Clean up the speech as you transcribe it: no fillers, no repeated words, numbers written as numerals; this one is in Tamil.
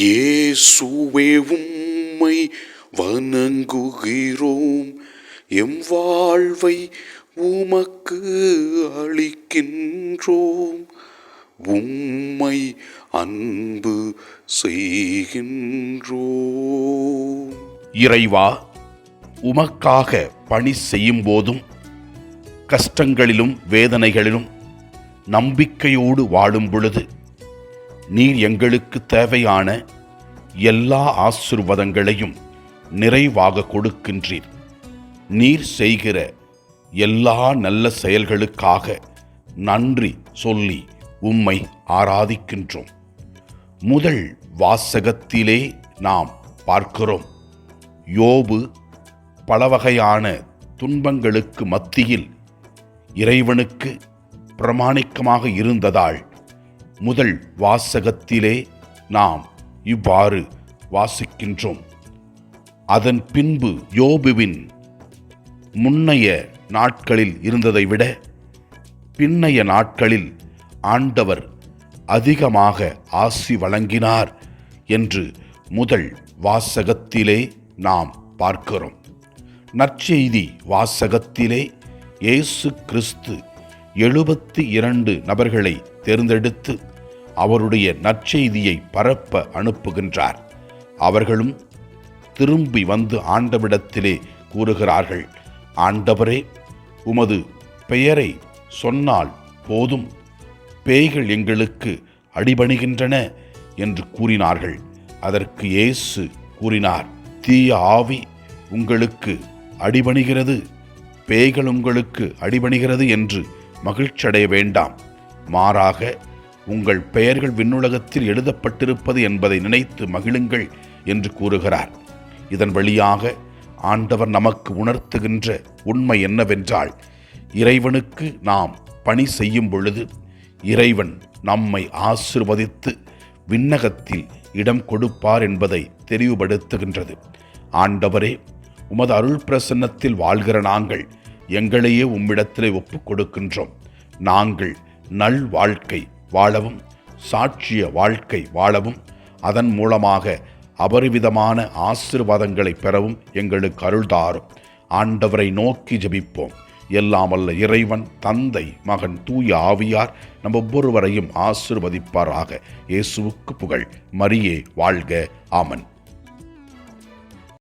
இயேசுவே உம்மை வணங்குகிறோம், எம் வாழ்வை உமக்கு அளிக்கின்றோம், உம்மை அன்பு செய்கின்றோம். இறைவா, உமக்காக பணி செய்யும் போதும் கஷ்டங்களிலும் வேதனைகளிலும் நம்பிக்கையோடு வாழும் பொழுது நீர் எங்களுக்கு தேவையான எல்லா ஆசீர்வாதங்களையும் நிறைவாக கொடுக்கின்றீர். நீர் செய்கிற எல்லா நல்ல செயல்களுக்காக நன்றி சொல்லி உம்மை ஆராதிக்கின்றோம். முதல் வாசகத்திலே நாம் பார்க்கிறோம், யோபு பலவகையான துன்பங்களுக்கு மத்தியில் இறைவனுக்கு பிரமாணிக்கமாக இருந்ததால் முதல் வாசகத்திலே நாம் இவ்வாறு வாசிக்கின்றோம். அதன் பின்பு யோபுவின் முன்னைய நாட்களில் இருந்ததை விட பின்னைய நாட்களில் ஆண்டவர் அதிகமாக ஆசி வழங்கினார் என்று முதல் வாசகத்திலே நாம் பார்க்கிறோம். நற்செய்தி வாசகத்திலே இயேசு கிறிஸ்து 72 நபர்களை தேர்ந்தெடுத்து அவருடைய நற்செய்தியை பரப்ப அனுப்புகின்றார். அவர்களும் திரும்பி வந்து ஆண்டவரிடத்திலே கூறுகிறார்கள், ஆண்டவரே, உமது பெயரை சொன்னால் போதும், பேய்கள் எங்களுக்கு அடிபணிகின்றன என்று கூறினார்கள். அதற்கு இயேசு கூறினார், தீய ஆவி உங்களுக்கு அடிபணிகிறது, பேய்கள் உங்களுக்கு அடிபணிகிறது என்று மகிழ்ச்சியடைய வேண்டாம். மாறாக உங்கள் பெயர்கள் விண்ணுலகத்தில் எழுதப்பட்டிருப்பது என்பதை நினைத்து மகிழுங்கள் என்று கூறுகிறார். இதன் வழியாக ஆண்டவர் நமக்கு உணர்த்துகின்ற உண்மை என்னவென்றால், இறைவனுக்கு நாம் பணி செய்யும் பொழுது இறைவன் நம்மை ஆசீர்வதித்து விண்ணகத்தில் இடம் கொடுப்பார் என்பதை தெளிவுபடுத்துகின்றது. ஆண்டவரே, உமது அருள் பிரசன்னத்தில் வாழ்கிற நாங்கள் எங்களையே உம்மிடத்திலே ஒப்புக் கொடுக்கின்றோம். நாங்கள் நல் வாழ்க்கை வாழவும் சாட்சிய வாழ்க்கை வாழவும் அதன் மூலமாக அபரிவிதமான ஆசீர்வாதங்களை பெறவும் எங்களுக்கு அருள்தாரும். ஆண்டவரை நோக்கி ஜெபிப்போம். எல்லாம் வல்ல இறைவன், தந்தை, மகன், தூய ஆவியார் நம் ஒவ்வொருவரையும் ஆசீர்வதிப்பாராக. இயேசுவுக்கு புகழ். மரியே வாழ்க. ஆமன்.